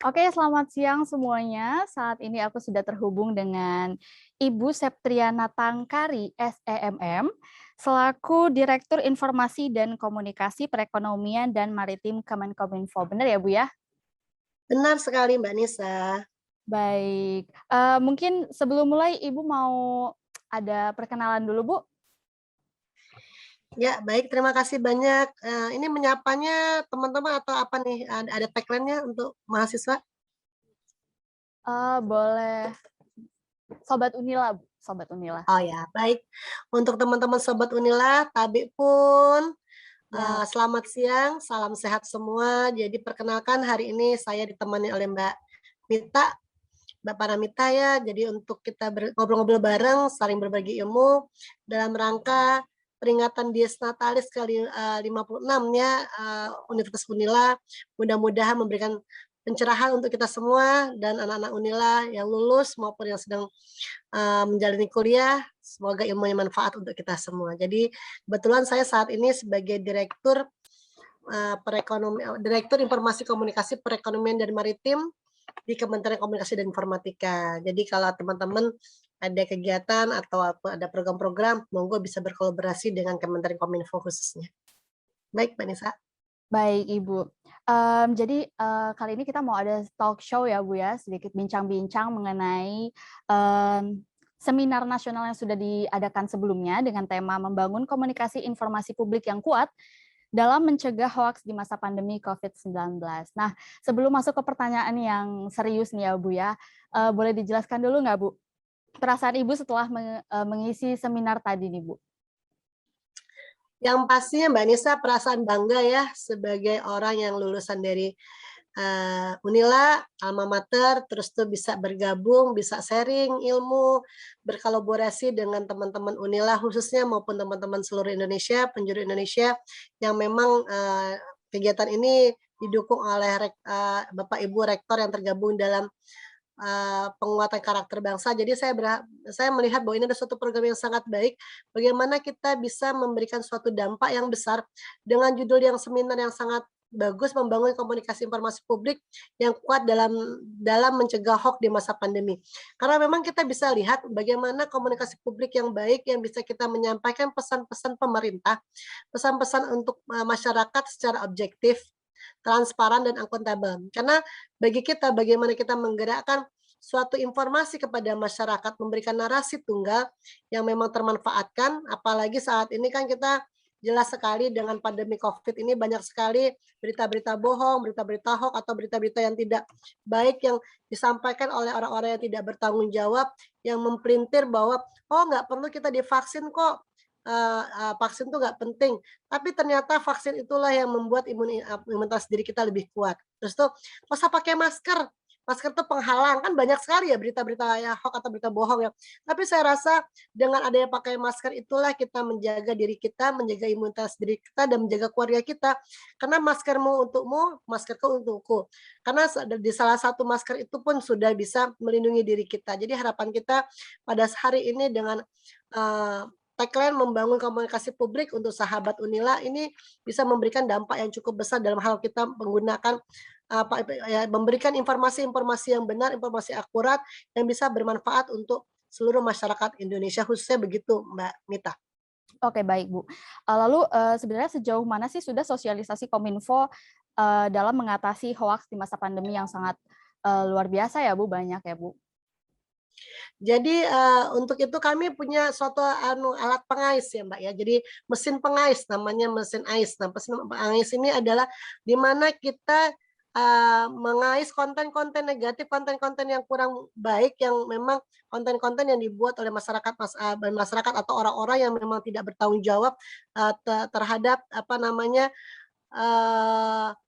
Oke, selamat siang semuanya. Saat ini aku sudah terhubung dengan Ibu Septriana Tangkari, SEMM, selaku Direktur Informasi dan Komunikasi Perekonomian dan Maritim Kemenkominfo. Benar ya, Bu ya? Benar sekali Mbak Nisa. Baik. Mungkin sebelum mulai Ibu mau ada perkenalan dulu, Bu? Ya, baik, terima kasih banyak. Ini menyapanya teman-teman atau apa nih? Ada tagline-nya untuk mahasiswa? Boleh Sobat Unila, Bu. Sobat Unila. Oh ya, baik. Untuk teman-teman Sobat Unila, Tabi pun Ya, selamat siang, salam sehat semua. Jadi perkenalkan hari ini saya ditemani oleh Mbak Mita, Mbak Paramita ya. Jadi untuk kita ngobrol-ngobrol bareng, saling berbagi ilmu dalam rangka peringatan Dies Natalis kali 56 ya Universitas Unila. Mudah-mudahan memberikan pencerahan untuk kita semua dan anak-anak Unila yang lulus maupun yang sedang menjalani kuliah. Semoga ilmunya manfaat untuk kita semua. Jadi kebetulan saya saat ini sebagai Direktur Informasi Komunikasi Perekonomian dan Maritim di Kementerian Komunikasi dan Informatika. Jadi kalau teman-teman ada kegiatan atau ada program-program, monggo bisa berkolaborasi dengan Kementerian Kominfo khususnya. Baik, Mbak Nisa. baik Ibu. Jadi kali ini kita mau ada talk show ya Bu ya, sedikit bincang-bincang mengenai seminar nasional yang sudah diadakan sebelumnya dengan tema membangun komunikasi informasi publik yang kuat dalam mencegah hoaks di masa pandemi COVID-19. Nah, sebelum masuk ke pertanyaan yang serius nih ya Bu ya, boleh dijelaskan dulu nggak Bu, perasaan Ibu setelah mengisi seminar tadi nih Bu? Yang pastinya Mbak Nisa perasaan bangga ya sebagai orang yang lulusan dari Unila, alma mater, terus tuh bisa bergabung, bisa sharing ilmu, berkolaborasi dengan teman-teman Unila khususnya maupun teman-teman seluruh Indonesia, penjuru Indonesia yang memang kegiatan ini didukung oleh Bapak Ibu Rektor yang tergabung dalam penguatan karakter bangsa. Jadi saya melihat bahwa ini adalah suatu program yang sangat baik, bagaimana kita bisa memberikan suatu dampak yang besar dengan judul yang seminar yang sangat bagus, membangun komunikasi informasi publik yang kuat dalam mencegah hoax di masa pandemi. Karena memang kita bisa lihat bagaimana komunikasi publik yang baik yang bisa kita menyampaikan pesan-pesan pemerintah, pesan-pesan untuk masyarakat secara objektif, transparan dan akuntabel. Karena bagi kita bagaimana kita menggerakkan suatu informasi kepada masyarakat, memberikan narasi tunggal yang memang termanfaatkan, apalagi saat ini kan kita jelas sekali dengan pandemi COVID ini banyak sekali berita-berita bohong, berita-berita hoax atau berita-berita yang tidak baik yang disampaikan oleh orang-orang yang tidak bertanggung jawab, yang mempelintir bahwa oh nggak perlu kita divaksin kok, vaksin itu nggak penting. Tapi ternyata vaksin itulah yang membuat imunitas diri kita lebih kuat. Terus tuh, nggak usah pakai masker, masker tuh penghalang, kan banyak sekali ya berita-berita ya hoax atau berita bohong ya. Tapi saya rasa dengan adanya pakai masker itulah kita menjaga diri kita, menjaga imunitas diri kita, dan menjaga keluarga kita. Karena maskermu untukmu, maskerku untukku. Karena di salah satu masker itu pun sudah bisa melindungi diri kita. Jadi harapan kita pada hari ini dengan tagline membangun komunikasi publik untuk sahabat Unila ini bisa memberikan dampak yang cukup besar dalam hal kita menggunakan memberikan informasi-informasi yang benar, informasi akurat yang bisa bermanfaat untuk seluruh masyarakat Indonesia khususnya begitu Mbak Mita. Oke, baik, Bu. Lalu, sebenarnya sejauh mana sih sudah sosialisasi Kominfo, dalam mengatasi hoaks di masa pandemi yang sangat, luar biasa ya, Bu, banyak ya, Bu? Jadi, untuk itu kami punya suatu alat pengais ya, Mbak, ya. Jadi mesin pengais namanya mesin ais. Nah, mesin pengais ini adalah di mana kita, mengais konten-konten negatif, konten-konten yang kurang baik yang memang konten-konten yang dibuat oleh masyarakat atau orang-orang yang memang tidak bertanggung jawab, terhadap apa namanya, eee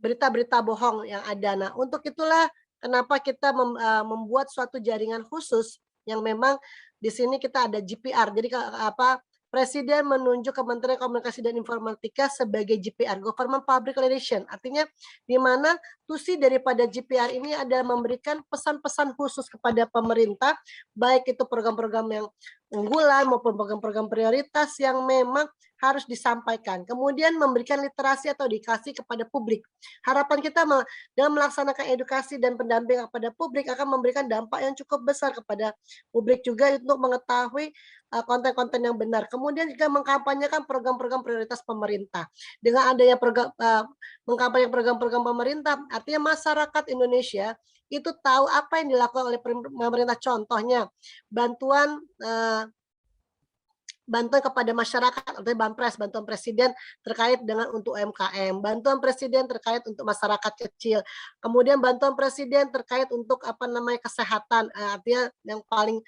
berita-berita bohong yang ada. Nah, untuk itulah kenapa kita membuat suatu jaringan khusus yang memang di sini kita ada GPR. Jadi apa, Presiden menunjuk Kementerian Komunikasi dan Informatika sebagai GPR, Government Public Relation. Artinya di mana tusi daripada GPR ini adalah memberikan pesan-pesan khusus kepada pemerintah, baik itu program-program yang unggulan maupun program-program prioritas yang memang harus disampaikan. Kemudian memberikan literasi atau edukasi kepada publik. Harapan kita dengan melaksanakan edukasi dan pendampingan kepada publik akan memberikan dampak yang cukup besar kepada publik juga untuk mengetahui konten-konten yang benar. Kemudian juga mengkampanyekan program-program prioritas pemerintah. Dengan adanya mengkampanyekan program-program pemerintah, artinya masyarakat Indonesia itu tahu apa yang dilakukan oleh pemerintah. Contohnya bantuan bantuan kepada masyarakat atau Banpres, bantuan presiden terkait dengan untuk UMKM, bantuan presiden terkait untuk masyarakat kecil, kemudian bantuan presiden terkait untuk kesehatan, artinya yang paling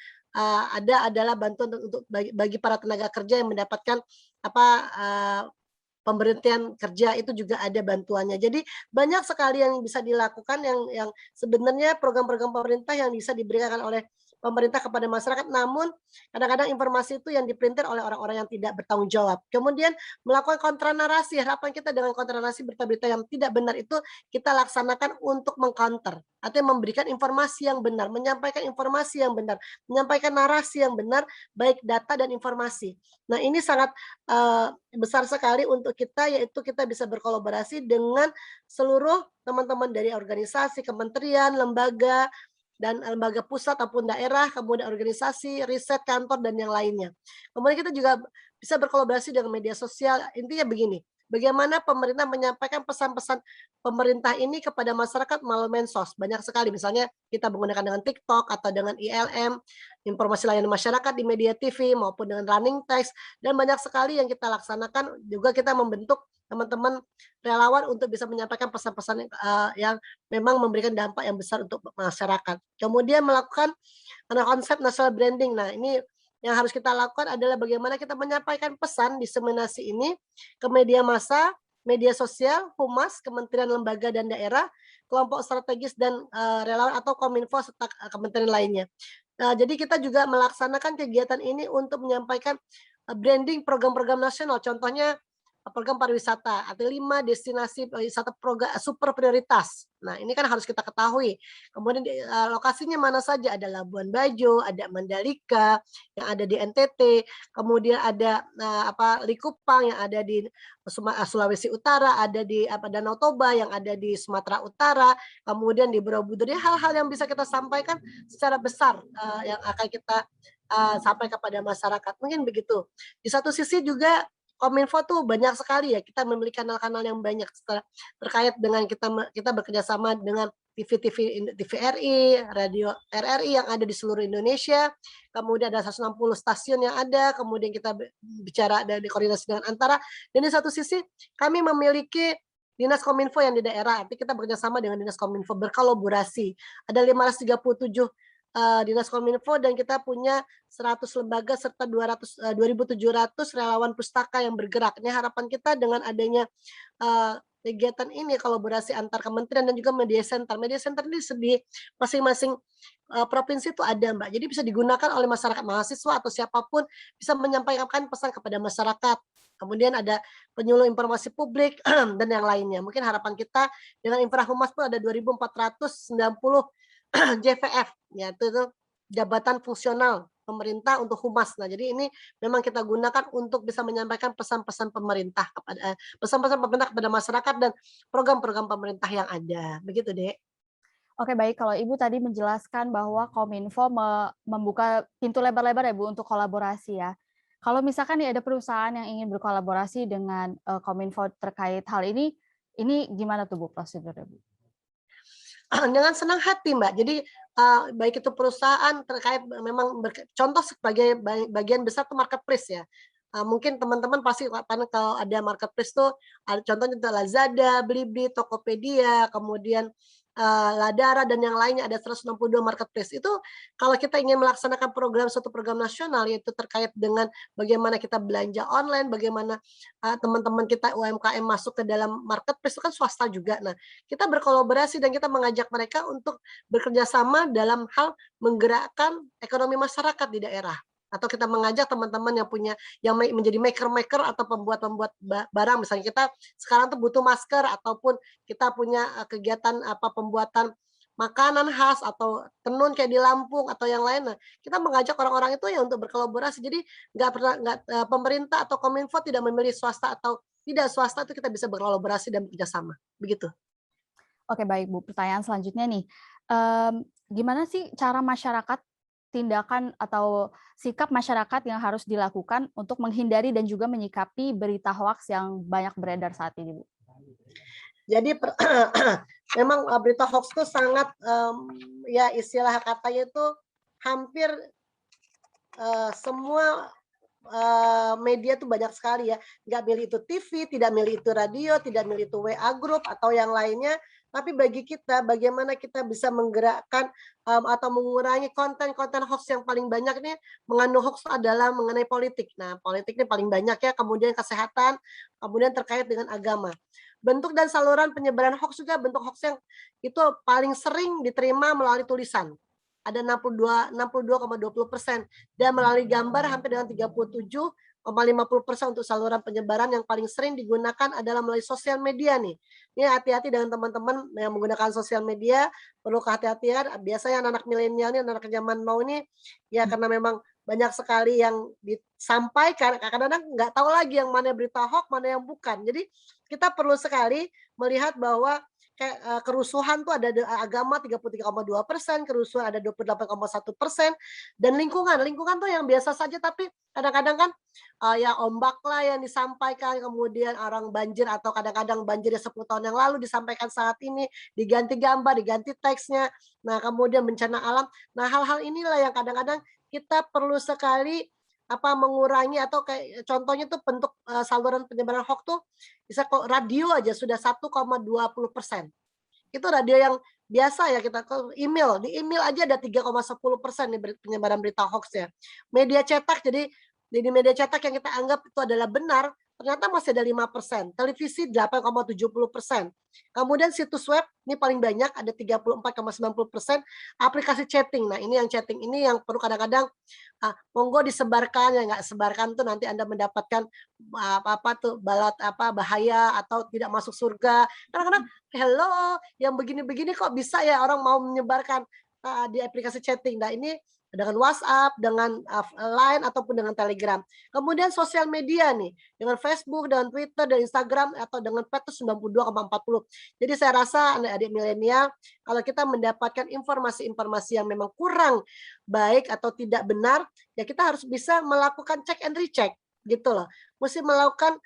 ada adalah bantuan untuk bagi para tenaga kerja yang mendapatkan pemberhentian kerja, itu juga ada bantuannya. Jadi banyak sekali yang bisa dilakukan yang sebenarnya program-program pemerintah yang bisa diberikan oleh pemerintah kepada masyarakat, namun kadang-kadang informasi itu yang diprintir oleh orang-orang yang tidak bertanggung jawab. Kemudian melakukan kontra narasi, harapan kita dengan kontra narasi berita-berita yang tidak benar itu kita laksanakan untuk mengcounter, artinya memberikan informasi yang benar, menyampaikan informasi yang benar, menyampaikan narasi yang benar, baik data dan informasi. Nah, ini sangat besar sekali untuk kita, yaitu kita bisa berkolaborasi dengan seluruh teman-teman dari organisasi, kementerian, lembaga, dan lembaga pusat ataupun daerah, kemudian organisasi, riset, kantor, dan yang lainnya. Kemudian kita juga bisa berkolaborasi dengan media sosial. Intinya begini, bagaimana pemerintah menyampaikan pesan-pesan pemerintah ini kepada masyarakat melalui medsos. Banyak sekali, misalnya kita menggunakan dengan TikTok atau dengan ILM, informasi layanan masyarakat di media TV maupun dengan running text, dan banyak sekali yang kita laksanakan. Juga kita membentuk teman-teman relawan untuk bisa menyampaikan pesan-pesan yang memang memberikan dampak yang besar untuk masyarakat. Kemudian melakukan konsep national branding. Nah, ini yang harus kita lakukan adalah bagaimana kita menyampaikan pesan diseminasi ini ke media massa, media sosial, humas, kementerian, lembaga, dan daerah, kelompok strategis dan relawan atau kominfo serta kementerian lainnya. Nah, jadi kita juga melaksanakan kegiatan ini untuk menyampaikan branding program-program nasional. Contohnya program pariwisata atau 5 destinasi wisata super prioritas. Nah, ini kan harus kita ketahui. Kemudian lokasinya mana saja, ada Labuan Bajo, ada Mandalika yang ada di NTT, kemudian ada Likupang yang ada di Sulawesi Utara, ada di Danau Toba yang ada di Sumatera Utara, kemudian di Borobudur. Jadi hal-hal yang bisa kita sampaikan secara besar yang akan kita sampai kepada masyarakat. Mungkin begitu. Di satu sisi juga Kominfo tuh banyak sekali ya, kita memiliki kanal-kanal yang banyak terkait dengan kita bekerja sama dengan TVRI, radio RRI yang ada di seluruh Indonesia, kemudian ada 160 stasiun yang ada, kemudian kita bicara dari koordinasi dengan antara, dan di satu sisi kami memiliki Dinas Kominfo yang di daerah, artinya kita bekerja sama dengan Dinas Kominfo, berkolaborasi. Ada 537 Dinas Kominfo dan kita punya 100 lembaga serta 2.700 relawan pustaka yang bergerak. Ini harapan kita dengan adanya kegiatan ini, kolaborasi antar kementerian dan juga media center. Media center ini di masing-masing provinsi itu ada, Mbak. Jadi bisa digunakan oleh masyarakat, mahasiswa atau siapapun bisa menyampaikan pesan kepada masyarakat. Kemudian ada penyuluh informasi publik dan yang lainnya. Mungkin harapan kita dengan Infrahumas pun ada 2.490 JVF, yaitu jabatan fungsional pemerintah untuk humas. Nah, jadi ini memang kita gunakan untuk bisa menyampaikan pesan-pesan pemerintah kepada masyarakat dan program-program pemerintah yang ada. Begitu, Dek. Oke, baik. Kalau Ibu tadi menjelaskan bahwa Kominfo membuka pintu lebar-lebar ya, Bu, untuk kolaborasi ya. Kalau misalkan nih ada perusahaan yang ingin berkolaborasi dengan Kominfo terkait hal ini gimana tuh, Bu, prosedurnya, Bu? Dengan senang hati, Mbak. Jadi baik itu perusahaan terkait memang contoh sebagai bagian besar tuh marketplace ya. Mungkin teman-teman pasti kalau ada marketplace tuh contohnya Lazada, Blibli, Tokopedia, kemudian Ladara dan yang lainnya, ada 162 marketplace. Itu kalau kita ingin melaksanakan suatu program nasional, yaitu terkait dengan bagaimana kita belanja online, bagaimana teman-teman kita UMKM masuk ke dalam marketplace, itu kan swasta juga. Nah, kita berkolaborasi dan kita mengajak mereka untuk bekerja sama dalam hal menggerakkan ekonomi masyarakat di daerah. Atau kita mengajak teman-teman yang menjadi maker-maker atau pembuat-pembuat barang, misalnya kita sekarang tuh butuh masker ataupun kita punya kegiatan pembuatan makanan khas atau tenun kayak di Lampung atau yang lain. Nah, kita mengajak orang-orang itu ya untuk berkolaborasi. Jadi pemerintah atau Kominfo tidak memilih swasta atau tidak swasta, itu kita bisa berkolaborasi dan bekerjasama. Begitu. Oke, baik Bu. Pertanyaan selanjutnya nih, gimana sih cara masyarakat, tindakan atau sikap masyarakat yang harus dilakukan untuk menghindari dan juga menyikapi berita hoaks yang banyak beredar saat ini, Bu? Jadi memang berita hoax itu sangat ya istilah katanya itu hampir semua media tuh banyak sekali ya, nggak milih itu TV, tidak milih itu radio, tidak milih itu WA Group atau yang lainnya, tapi bagi kita bagaimana kita bisa menggerakkan atau mengurangi konten-konten hoax yang paling banyak nih mengandung hoax adalah mengenai politik. Nah, politik ini paling banyak ya, kemudian kesehatan, kemudian terkait dengan agama. Bentuk dan saluran penyebaran hoax juga bentuk hoax yang itu paling sering diterima melalui tulisan. Ada 62,20% dan melalui gambar hampir dengan 37,50% untuk saluran penyebaran yang paling sering digunakan adalah melalui sosial media nih. Ini hati-hati dengan teman-teman yang menggunakan sosial media, perlu kehati-hatian. Biasanya anak-anak milenial ini, anak zaman now ini, ya karena memang banyak sekali yang disampaikan, kadang-kadang nggak tahu lagi yang mana berita hoax, mana yang bukan. Jadi kita perlu sekali melihat bahwa kayak kerusuhan tuh ada agama 33,2%, kerusuhan ada 28,1%, dan lingkungan tuh yang biasa saja tapi kadang-kadang kan ya ombak lah yang disampaikan, kemudian orang banjir atau kadang-kadang banjirnya 10 tahun yang lalu disampaikan saat ini, diganti gambar, diganti teksnya. Nah, kemudian bencana alam. Nah, hal-hal inilah yang kadang-kadang kita perlu sekali mengurangi atau kayak contohnya tuh bentuk saluran penyebaran hoax tuh bisa kok radio aja sudah 1,20%. Itu radio yang biasa ya kita ke email, di email aja ada 3,10% nih penyebaran berita hoax ya. Media cetak jadi media cetak yang kita anggap itu adalah benar, ternyata masih ada 5%, televisi 8,70%. Kemudian situs web ini paling banyak ada 34,90%, aplikasi chatting. Nah, ini yang chatting ini yang perlu kadang-kadang monggo disebarkan, ya nggak sebarkan tuh nanti Anda mendapatkan apa tuh bahaya atau tidak masuk surga. Kadang-kadang hello, yang begini-begini kok bisa ya orang mau menyebarkan di aplikasi chatting. Nah, ini dengan WhatsApp, dengan Line ataupun dengan Telegram. Kemudian sosial media nih, dengan Facebook, dengan Twitter, dan Instagram atau dengan Petrus 92,40. Jadi saya rasa adik-adik milenial kalau kita mendapatkan informasi-informasi yang memang kurang baik atau tidak benar, ya kita harus bisa melakukan check and recheck gitu loh. Mesti melakukan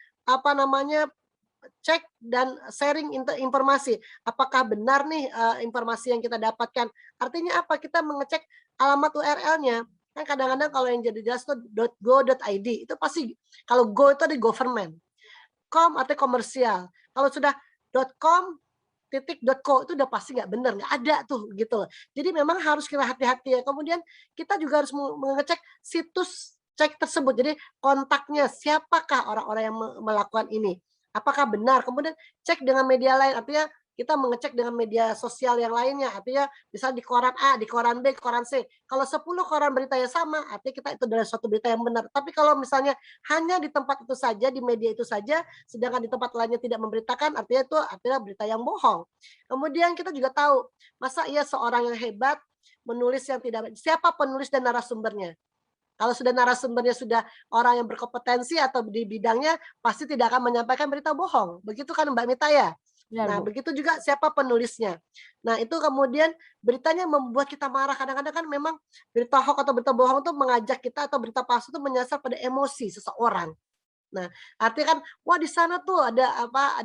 cek dan sharing informasi. Apakah benar nih informasi yang kita dapatkan? Artinya apa? Kita mengecek alamat URL-nya. Kan kadang-kadang kalau yang jadi jelas tuh .go.id itu pasti kalau go itu ada government. Com artinya komersial. Kalau sudah .com .co itu udah pasti nggak benar, nggak ada tuh gitu loh. Jadi memang harus kita hati-hati ya. Kemudian kita juga harus mengecek situs cek tersebut. Jadi kontaknya siapakah orang-orang yang melakukan ini? Apakah benar? Kemudian cek dengan media lain, artinya kita mengecek dengan media sosial yang lainnya, artinya misal di koran A, di koran B, koran C. Kalau 10 koran berita yang sama, artinya kita itu adalah suatu berita yang benar. Tapi kalau misalnya hanya di tempat itu saja, di media itu saja, sedangkan di tempat lainnya tidak memberitakan, artinya itu artinya berita yang bohong. Kemudian kita juga tahu, masa ia seorang yang hebat menulis yang tidak, siapa penulis dan narasumbernya? Kalau sudah narasumbernya sudah orang yang berkompetensi atau di bidangnya, pasti tidak akan menyampaikan berita bohong. Begitu kan Mbak Mita ya? Benar, Nah, Bu. begitu juga siapa penulisnya. Nah, itu kemudian beritanya membuat kita marah. Kadang-kadang kan memang berita hoax atau berita bohong itu mengajak kita atau berita palsu itu menyasar pada emosi seseorang. Nah, artinya kan, wah di sana tuh ada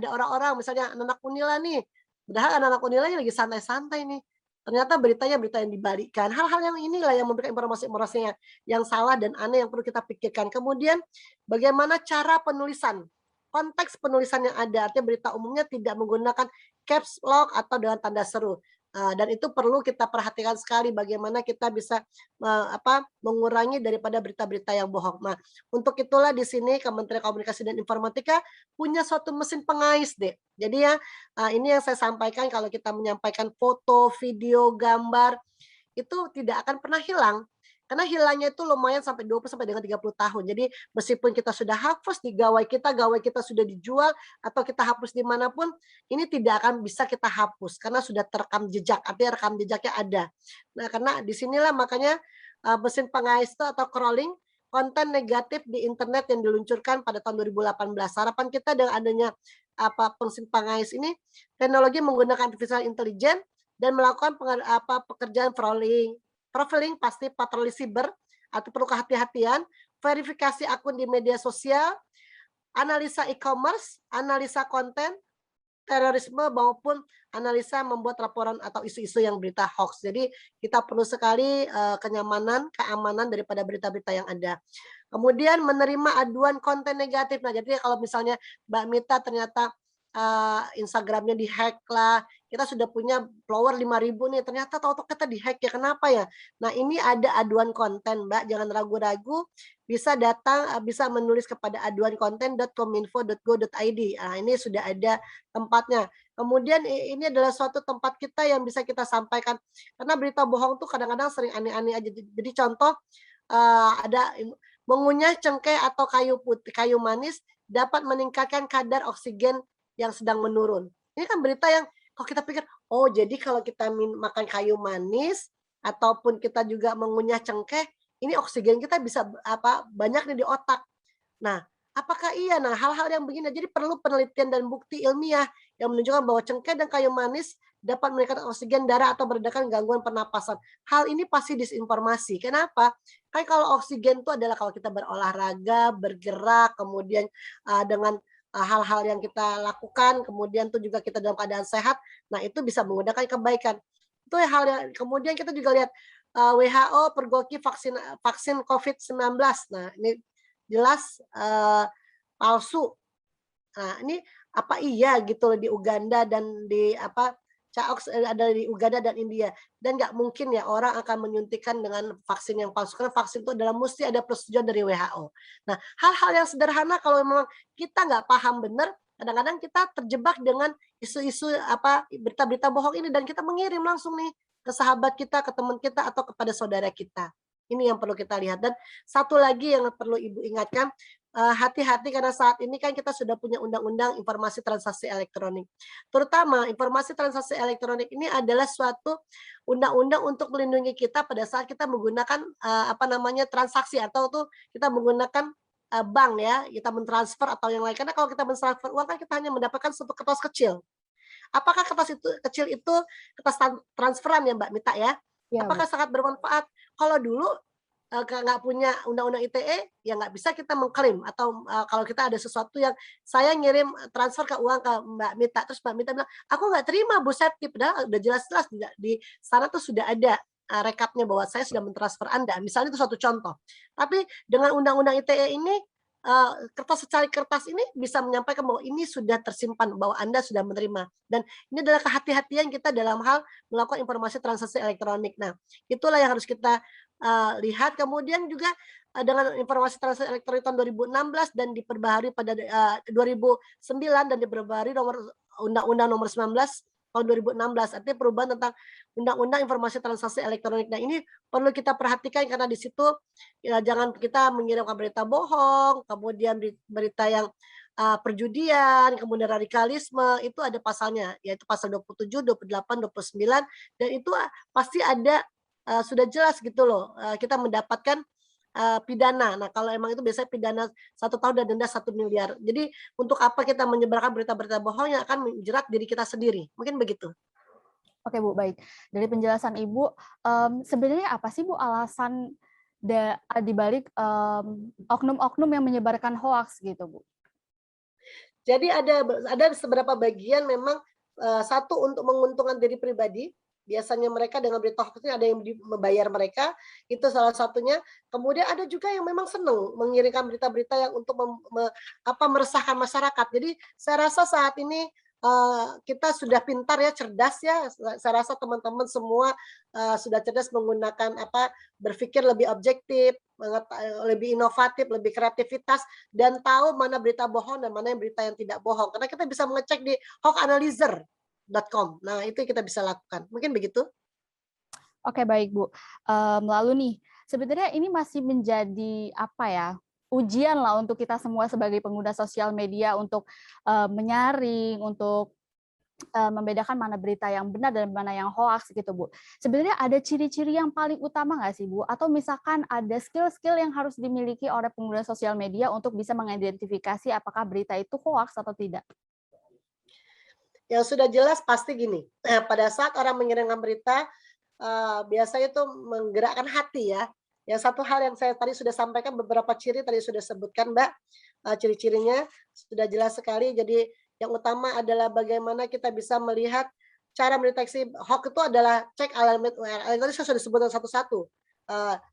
orang-orang misalnya anak-anak Unila nih, padahal anak-anak Unila lagi santai-santai nih. Ternyata beritanya berita yang dibalikkan. Hal-hal yang inilah yang memberikan informasi-informasi yang salah dan aneh yang perlu kita pikirkan. Kemudian bagaimana cara penulisan, konteks penulisan yang ada. Artinya berita umumnya tidak menggunakan caps lock atau dengan tanda seru. Dan itu perlu kita perhatikan sekali bagaimana kita bisa mengurangi daripada berita-berita yang bohong. Nah, untuk itulah di sini Kementerian Komunikasi dan Informatika punya suatu mesin pengais, Dek. Jadi ya, ini yang saya sampaikan kalau kita menyampaikan foto, video, gambar, itu tidak akan pernah hilang. Karena hilangnya itu lumayan sampai 20 sampai dengan 30 tahun. Jadi meskipun kita sudah hapus di gawai kita sudah dijual atau kita hapus dimanapun, ini tidak akan bisa kita hapus karena sudah terekam jejak, artinya rekam jejaknya ada. Nah, karena disinilah makanya mesin pengais itu atau crawling konten negatif di internet yang diluncurkan pada tahun 2018. Harapan kita dengan adanya mesin pengais ini, teknologi menggunakan artificial intelligence dan melakukan pekerjaan profiling pasti patroli siber atau perlu kehati-hatian, verifikasi akun di media sosial, analisa e-commerce, analisa konten, terorisme maupun analisa membuat laporan atau isu-isu yang berita hoax. Jadi kita perlu sekali kenyamanan, keamanan daripada berita-berita yang ada. Kemudian menerima aduan konten negatif. Nah, jadi kalau misalnya Mbak Mita ternyata Instagramnya dihack lah, kita sudah punya follower 5.000 nih, ternyata tahu-tahu kita dihack ya, kenapa ya? Nah, ini ada aduan konten, Mbak, jangan ragu-ragu, bisa datang, bisa menulis kepada aduankonten.kominfo.go.id. Nah, ini sudah ada tempatnya. Kemudian ini adalah suatu tempat kita yang bisa kita sampaikan, karena berita bohong tuh kadang-kadang sering aneh-aneh aja. Jadi contoh, ada mengunyah cengkeh atau kayu manis dapat meningkatkan kadar oksigen yang sedang menurun. Ini kan berita yang kalau kita pikir, oh jadi kalau kita makan kayu manis ataupun kita juga mengunyah cengkeh, ini oksigen kita bisa banyak nih di otak. Nah, apakah iya? Nah, hal-hal yang begini jadi perlu penelitian dan bukti ilmiah yang menunjukkan bahwa cengkeh dan kayu manis dapat meningkatkan oksigen darah atau meredakan gangguan pernapasan. Hal ini pasti disinformasi. Kenapa? Kan kalau oksigen itu adalah kalau kita berolahraga, bergerak, kemudian dengan hal-hal yang kita lakukan, kemudian itu juga kita dalam keadaan sehat, nah itu bisa menggunakan kebaikan. Itu hal yang kemudian kita juga lihat WHO pergoki vaksin COVID-19. Nah, ini jelas palsu. Nah, ini apa iya gitu loh di Uganda dan di ada di Uganda dan India, dan nggak mungkin ya orang akan menyuntikkan dengan vaksin yang palsu karena vaksin itu adalah mesti ada persetujuan dari WHO. Nah, hal-hal yang sederhana kalau memang kita nggak paham benar, kadang-kadang kita terjebak dengan isu-isu berita-berita bohong ini dan kita mengirim langsung nih ke sahabat kita, ke teman kita atau kepada saudara kita. Ini yang perlu kita lihat. Dan satu lagi yang perlu Ibu ingatkan, hati-hati karena saat ini kan kita sudah punya undang-undang informasi transaksi elektronik. Terutama informasi transaksi elektronik ini adalah suatu undang-undang untuk melindungi kita pada saat kita menggunakan transaksi atau tuh kita menggunakan bank ya, kita mentransfer atau yang lain. Karena kalau kita mentransfer uang kan kita hanya mendapatkan satu kertas kecil. Apakah kertas itu kecil itu kertas transferan ya Mbak Mita ya? Iya, Bu. Apakah sangat bermanfaat? Kalau dulu nggak punya undang-undang ITE, ya nggak bisa kita mengklaim atau kalau kita ada sesuatu yang saya ngirim transfer ke uang ke Mbak Mita, terus Mbak Mita bilang, "Aku nggak terima Bu Septi," padahal udah jelas-jelas di sana tuh sudah ada rekapnya bahwa saya sudah mentransfer Anda, misalnya itu suatu contoh. Tapi dengan undang-undang ITE ini, kertas secari kertas ini bisa menyampaikan bahwa ini sudah tersimpan, bahwa Anda sudah menerima. Dan ini adalah kehati-hatian kita dalam hal melakukan informasi transaksi elektronik. Nah, itulah yang harus kita lihat. Kemudian juga dengan informasi transaksi elektronik tahun 2016 dan diperbaharui pada 2009 dan diperbaharui Undang-Undang Nomor 19 tahun 2016. Artinya perubahan tentang Undang-Undang Informasi Transaksi Elektronik. Nah, ini perlu kita perhatikan karena di situ ya jangan kita mengirimkan berita bohong, kemudian berita yang perjudian, kemudian radikalisme, itu ada pasalnya, yaitu pasal 27, 28, 29, dan itu pasti ada sudah jelas gitu loh, kita mendapatkan pidana. Nah, kalau emang itu biasanya pidana 1 tahun dan denda 1 miliar. Jadi untuk apa kita menyebarkan berita-berita bohong yang akan menjerat diri kita sendiri, mungkin begitu. Oke, Bu, baik. Dari penjelasan Ibu, sebenarnya apa sih, Bu, alasan di balik oknum-oknum yang menyebarkan hoaks gitu, Bu? Jadi ada beberapa bagian memang, satu untuk menguntungkan diri pribadi, biasanya mereka dengan berita hoax ini ada yang membayar mereka, itu salah satunya. Kemudian ada juga yang memang senang mengirimkan berita-berita yang untuk meresahkan masyarakat. Jadi saya rasa saat ini, kita sudah pintar ya, cerdas ya, saya rasa teman-teman semua, sudah cerdas menggunakan berpikir lebih objektif, lebih inovatif, lebih kreativitas, dan tahu mana berita bohong dan mana yang berita yang tidak bohong. Karena kita bisa mengecek di hoaxanalyzer.com. Nah, itu kita bisa lakukan. Mungkin begitu? Oke, baik, Bu. Lalu nih, sebenarnya ini masih menjadi apa ya, ujian lah untuk kita semua sebagai pengguna sosial media untuk menyaring, untuk membedakan mana berita yang benar dan mana yang hoaks gitu, Bu. Sebenarnya ada ciri-ciri yang paling utama nggak sih, Bu? Atau misalkan ada skill-skill yang harus dimiliki oleh pengguna sosial media untuk bisa mengidentifikasi apakah berita itu hoaks atau tidak? Yang sudah jelas pasti gini, pada saat orang mengirimkan berita, biasanya itu menggerakkan hati ya. Yang satu hal yang saya tadi sudah sampaikan beberapa ciri tadi sudah sebutkan Mbak, ciri-cirinya sudah jelas sekali. Jadi yang utama adalah bagaimana kita bisa melihat cara mendeteksi hoax itu adalah cek alamat URL, tadi saya sudah sebutkan satu-satu.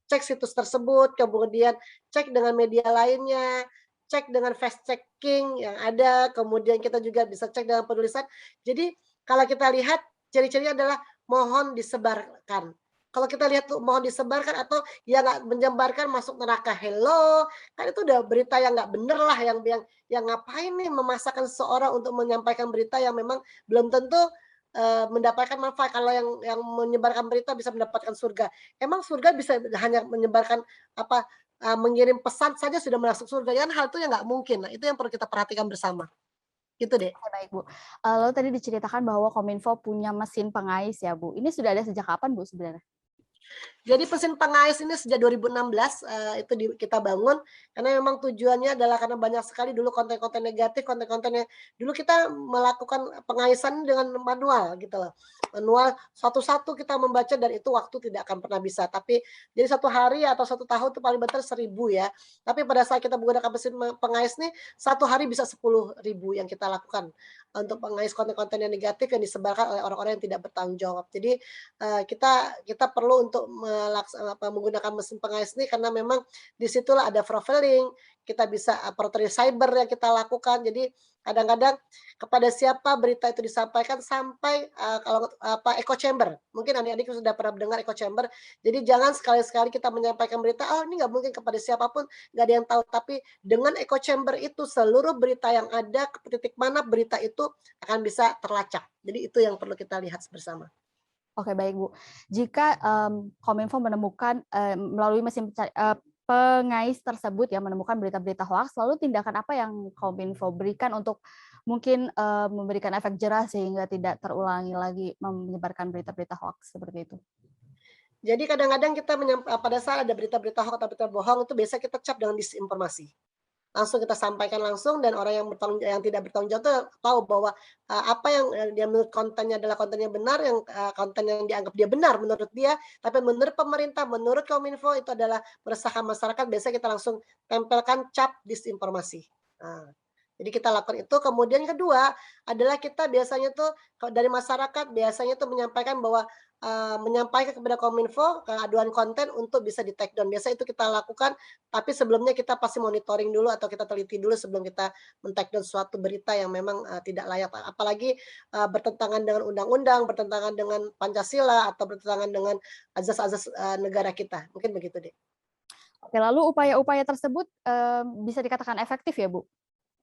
Cek situs tersebut, kemudian cek dengan media lainnya, cek dengan fact checking yang ada, kemudian kita juga bisa cek dengan penulisan. Jadi kalau kita lihat ciri-cirinya adalah mohon disebarkan. Kalau kita lihat tuh mohon disebarkan atau ya nggak menyebarkan masuk neraka, hello, kan itu udah berita yang nggak bener lah, yang ngapain nih memaksakan seseorang untuk menyampaikan berita yang memang belum tentu mendapatkan manfaat. Kalau yang menyebarkan berita bisa mendapatkan surga. Emang surga bisa hanya menyebarkan apa, mengirim pesan saja sudah masuk surga, kan hal itu yang nggak mungkin. Nah, itu yang perlu kita perhatikan bersama, gitu deh. Oke, baik, Bu. Lalu tadi diceritakan bahwa Kominfo punya mesin pengais ya, Bu. Ini sudah ada sejak kapan, Bu, sebenarnya? Jadi mesin pengais ini sejak 2016, itu kita bangun karena memang tujuannya adalah karena banyak sekali dulu konten-konten negatif, konten-konten yang dulu kita melakukan pengaisan dengan manual gitu loh. Manual satu-satu kita membaca dan itu waktu tidak akan pernah bisa. Tapi jadi satu hari atau satu tahun itu paling banter 1.000 ya. Tapi pada saat kita menggunakan mesin pengais nih, satu hari bisa 10.000 yang kita lakukan untuk pengais konten-konten yang negatif yang disebarkan oleh orang-orang yang tidak bertanggung jawab. Jadi kita kita perlu untuk menggunakan mesin pengais ini karena memang disitulah ada profiling, kita bisa proteksi cyber yang kita lakukan. Jadi kadang-kadang kepada siapa berita itu disampaikan sampai, kalau echo chamber, mungkin adik-adik sudah pernah mendengar echo chamber. Jadi jangan sekali-sekali kita menyampaikan berita, "Oh ini nggak mungkin kepada siapapun, nggak ada yang tahu." Tapi dengan echo chamber itu seluruh berita yang ada, ke titik mana berita itu akan bisa terlacak. Jadi itu yang perlu kita lihat bersama. Oke, baik, Bu. Jika, Kominfo menemukan, melalui mesin pengais tersebut ya, menemukan berita-berita hoaks, lalu tindakan apa yang Kominfo berikan untuk mungkin, memberikan efek jerah sehingga tidak terulangi lagi menyebarkan berita-berita hoaks seperti itu? Jadi kadang-kadang kita pada saat ada berita-berita hoax atau berita bohong itu biasa kita cap dengan disinformasi. Langsung kita sampaikan langsung dan orang yang tidak bertanggung jawab tuh tahu bahwa, apa yang, dia menurut kontennya adalah konten yang benar, yang, konten yang dianggap dia benar menurut dia, tapi menurut pemerintah, menurut Kominfo itu adalah meresahkan masyarakat, biasanya kita langsung tempelkan cap disinformasi. Nah, jadi kita lakukan itu, kemudian kedua adalah kita biasanya tuh kalau dari masyarakat biasanya tuh menyampaikan bahwa, menyampaikan kepada Kominfo, aduan konten untuk bisa di-take down. Biasa itu kita lakukan, tapi sebelumnya kita pasti monitoring dulu atau kita teliti dulu sebelum kita men-take down suatu berita yang memang, tidak layak. Apalagi, bertentangan dengan undang-undang, bertentangan dengan Pancasila, atau bertentangan dengan azas-azas, negara kita. Mungkin begitu deh. Oke, lalu upaya-upaya tersebut, bisa dikatakan efektif ya, Bu,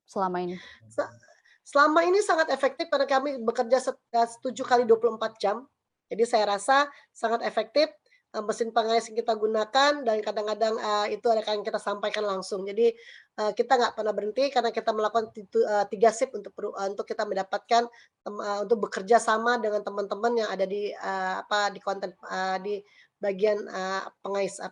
selama ini? Se selama ini sangat efektif karena kami bekerja 7 kali 24 jam. Jadi saya rasa sangat efektif, mesin pengais yang kita gunakan dan kadang-kadang, itu akan kita sampaikan langsung. Jadi, kita nggak pernah berhenti karena kita melakukan 3 shift untuk kita mendapatkan untuk bekerja sama dengan teman-teman yang ada di, di konten, di bagian, pengais,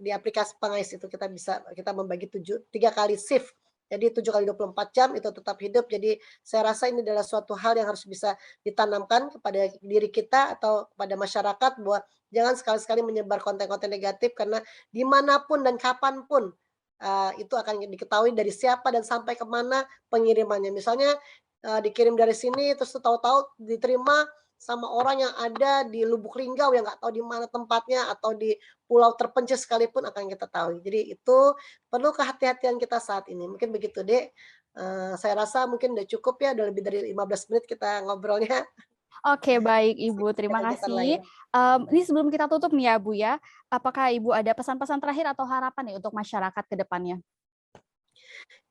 di aplikasi pengais itu kita membagi 3 kali shift. Jadi 7 kali 24 jam itu tetap hidup. Jadi saya rasa ini adalah suatu hal yang harus bisa ditanamkan kepada diri kita atau kepada masyarakat bahwa jangan sekali-sekali menyebar konten-konten negatif karena dimanapun dan kapanpun itu akan diketahui dari siapa dan sampai kemana pengirimannya. Misalnya, dikirim dari sini terus tahu-tahu diterima sama orang yang ada di Lubuk Linggau yang nggak tahu di mana tempatnya atau di pulau terpencil sekalipun akan kita tahu. Jadi itu perlu kehati-hatian kita saat ini. Mungkin begitu, Dek. Saya rasa mungkin udah cukup ya, udah lebih dari 15 menit kita ngobrolnya. Oke, baik, Ibu, Sampai terima kegiatan kasih. lain. Ini sebelum kita tutup nih ya, Bu, ya, apakah Ibu ada pesan-pesan terakhir atau harapan nih untuk masyarakat ke depannya?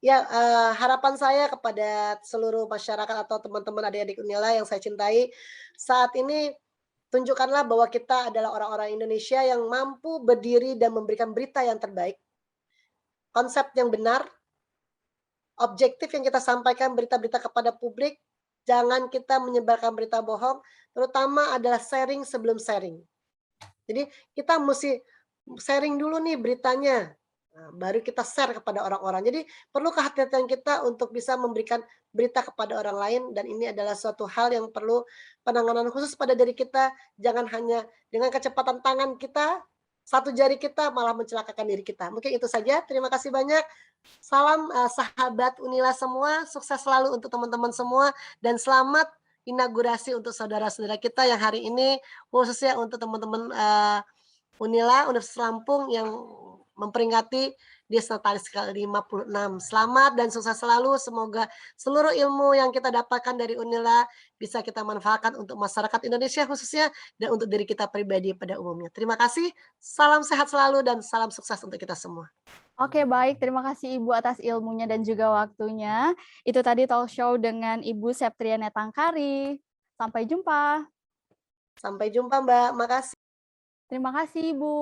Ya, harapan saya kepada seluruh masyarakat atau teman-teman adik-adik Unila yang saya cintai, saat ini Tunjukkanlah bahwa kita adalah orang-orang Indonesia yang mampu berdiri dan memberikan berita yang terbaik, konsep yang benar, objektif yang kita sampaikan berita-berita kepada publik, jangan kita menyebarkan berita bohong, terutama adalah sharing sebelum sharing. Jadi kita mesti sharing dulu nih beritanya, baru kita share kepada orang-orang. Jadi perlu kehati-hatian kita untuk bisa memberikan berita kepada orang lain dan ini adalah suatu hal yang perlu penanganan khusus pada diri kita, jangan hanya dengan kecepatan tangan kita, satu jari kita malah mencelakakan diri kita. Mungkin itu saja, terima kasih banyak. Salam, sahabat Unila semua, sukses selalu untuk teman-teman semua dan selamat inaugurasi untuk saudara-saudara kita yang hari ini khususnya untuk teman-teman, Unila, Universitas Lampung yang memperingati Dies Natalis ke-56. Selamat dan sukses selalu, semoga seluruh ilmu yang kita dapatkan dari Unila bisa kita manfaatkan untuk masyarakat Indonesia khususnya dan untuk diri kita pribadi pada umumnya. Terima kasih, salam sehat selalu dan salam sukses untuk kita semua. Oke, baik. Terima kasih Ibu atas ilmunya dan juga waktunya. Itu tadi talk show dengan Ibu Septriana Tangkari. Sampai jumpa. Sampai jumpa, Mbak, makasih. Terima kasih, Ibu.